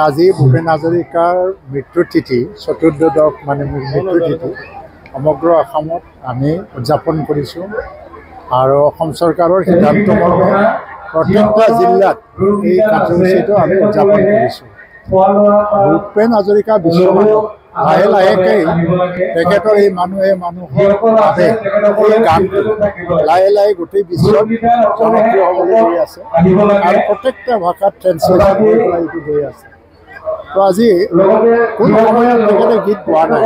আজি ভূপেন হাজৰিকাৰ মৃত্যুৰ তিথি চতুৰ্দশ মানে মৃত্যুৰ তিথি সমগ্ৰ অসমত আমি উদযাপন কৰিছোঁ আৰু অসম চৰকাৰৰ সিদ্ধান্ত মৰ্মে প্ৰত্যেকটা জিলাত এই কাৰ্যসূচীটো আমি উদযাপন কৰিছোঁ। ভূপেন হাজৰিকা বিশ্বমানৱ লাহে লাহেকৈ তেখেতৰ এই মানুহে মানুহৰ বাবে এই গানটো লাহে লাহে গোটেই বিশ্বত জনপ্ৰিয় হ'বলৈ গৈ আছে আৰু প্ৰত্যেকটা ভাষাত ট্ৰেন্সলেশ্যন কৰি পেলাই এইটো গৈ আছে। তো আজি কোন সময়ত তেখেতে গীত গোৱা নাই।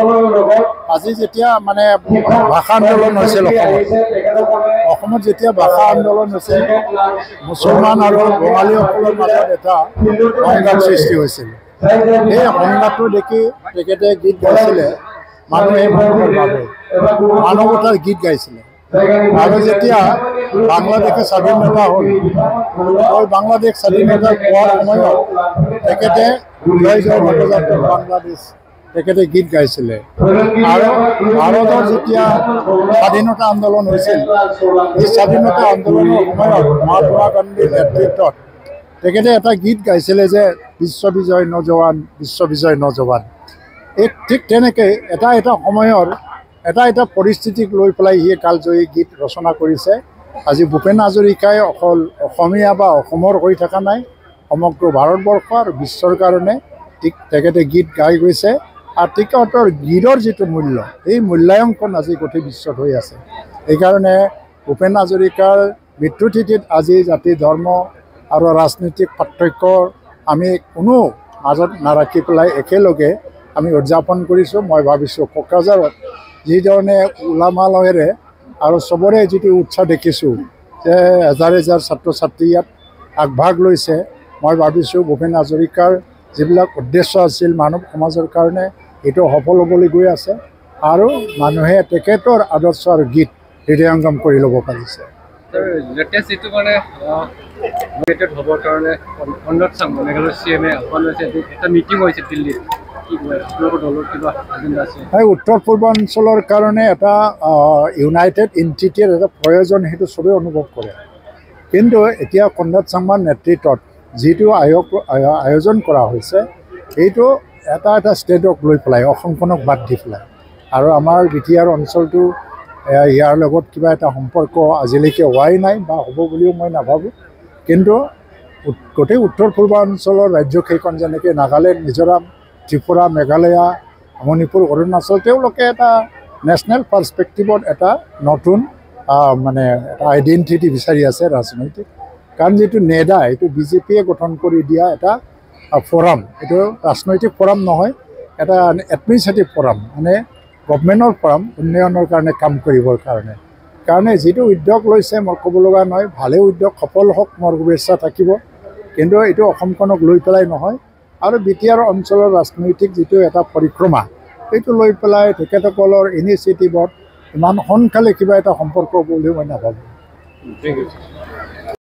আজি যেতিয়া মানে ভাষা আন্দোলন হৈছিল অসমত যেতিয়া ভাষা আন্দোলন হৈছিল মুছলমান আৰু বঙালীসকলৰ মাজত এটা সংঘাত সৃষ্টি হৈছিল। সেই সংঘাতটো দেখি তেখেতে গীত গাইছিলে মানুহে মানুহৰ বাবে মানৱতাৰ গীত গাইছিলে। আৰু যেতিয়া বাংলাদেশে স্বাধীনতা হ'ল বাংলাদেশ স্বাধীনতা পোৱাৰ সময়ত তেখেতে জয় জয় নৱজাতক বাংলাদেশ তেখেতে গীত গাইছিলে। আৰু ভাৰতৰ যেতিয়া স্বাধীনতা আন্দোলন হৈছিল এই স্বাধীনতা আন্দোলনৰ সময়ত মহাত্মা গান্ধীৰ নেতৃত্বত তেখেতে এটা গীত গাইছিলে যে বিশ্ব বিজয় নজৱান বিশ্ব বিজয় নজৱান। এই ঠিক তেনেকৈ এটা সময়ৰ এটা পৰিস্থিতিক লৈ পেলাই সি কালজয়ী গীত ৰচনা কৰিছে। আজি ভূপেন হাজৰিকাই অকল অসমীয়া বা অসমৰ হৈ থকা নাই, সমগ্ৰ ভাৰতবৰ্ষ আৰু বিশ্বৰ কাৰণে ঠিক তেখেতে গীত গাই গৈছে। আৰু তেখেতৰ গীতৰ যিটো মূল্য এই মূল্যাংকন আজি গোটেই বিশ্বত হৈ আছে। সেইকাৰণে ভূপেন হাজৰিকাৰ মৃত্যু তিথিত আজি জাতি ধৰ্ম আৰু ৰাজনৈতিক পাৰ্থক্য আমি কোনো মাজত নাৰাখি পেলাই একেলগে আমি উদযাপন কৰিছোঁ। মই ভাবিছোঁ কোকৰাঝাৰত যিধৰণে উলামালহেৰে আৰু চবৰে যিটো উৎসাহ দেখিছোঁ যে হাজাৰ হাজাৰ ছাত্ৰ ছাত্ৰী ইয়াত আগভাগ লৈছে, মই ভাবিছোঁ ভূপেন হাজৰিকাৰ যিবিলাক উদ্দেশ্য আছিল মানৱ সমাজৰ কাৰণে এইটো সফল হ'বলৈ গৈ আছে আৰু মানুহে তেখেতৰ আদৰ্শ আৰু গীত হৃদয়ংগম কৰি ল'ব পাৰিছে। লেটেষ্ট যিটো মানে হ'বৰ কাৰণে মেঘালয়ৰ CM এটা মিটিং হৈছে দিল্লীত, উত্তৰ পূৰ্বাঞ্চলৰ কাৰণে এটা ইউনাইটেড এণ্টিটিৰ এটা প্ৰয়োজন সেইটো চবেই অনুভৱ কৰে। কিন্তু এতিয়া কনৰাড চাংমাৰ নেতৃত্বত যিটো আয়োজন কৰা হৈছে এইটো এটা ষ্টেটক লৈ পেলাই অসমখনক বাদ দি পেলাই আৰু আমাৰ বিটিআৰ অঞ্চলটো ইয়াৰ লগত কিবা এটা সম্পৰ্ক আজিলৈকে হোৱাই নাই বা হ'ব বুলিও মই নাভাবোঁ। কিন্তু গোটেই উত্তৰ পূৰ্বাঞ্চলৰ ৰাজ্যকেইখন যেনেকৈ নাগালেণ্ড মিজোৰাম ত্ৰিপুৰা মেঘালয়া মণিপুৰ অৰুণাচল তেওঁলোকে এটা নেশ্যনেল পাৰ্চপেক্টিভত এটা নতুন মানে এটা আইডেণ্টিটি বিচাৰি আছে ৰাজনৈতিক। কাৰণ যিটো নেডা এইটো BJPয়ে গঠন কৰি দিয়া এটা ফৰাম, এইটো ৰাজনৈতিক ফৰাম নহয়, এটা এডমিনিষ্ট্ৰেটিভ ফৰাম মানে গভমেণ্টৰ ফৰাম উন্নয়নৰ কাৰণে কাম কৰিবৰ কাৰণে যিটো উদ্যোগ লৈছে মই ক'ব লগা নহয়, ভালেই উদ্যোগ সফল হওক, মোৰ শুভেচ্ছা থাকিব। কিন্তু এইটো অসমখনক লৈ পেলাই নহয় আৰু বিটিআৰ অঞ্চলৰ ৰাজনৈতিক যিটো এটা পৰিক্ৰমা সেইটো লৈ পেলাই তেখেতসকলৰ ইনিচিয়েটিভত ইমান সোনকালে কিবা এটা সম্পৰ্ক বুলিও মই নাভাবোঁ।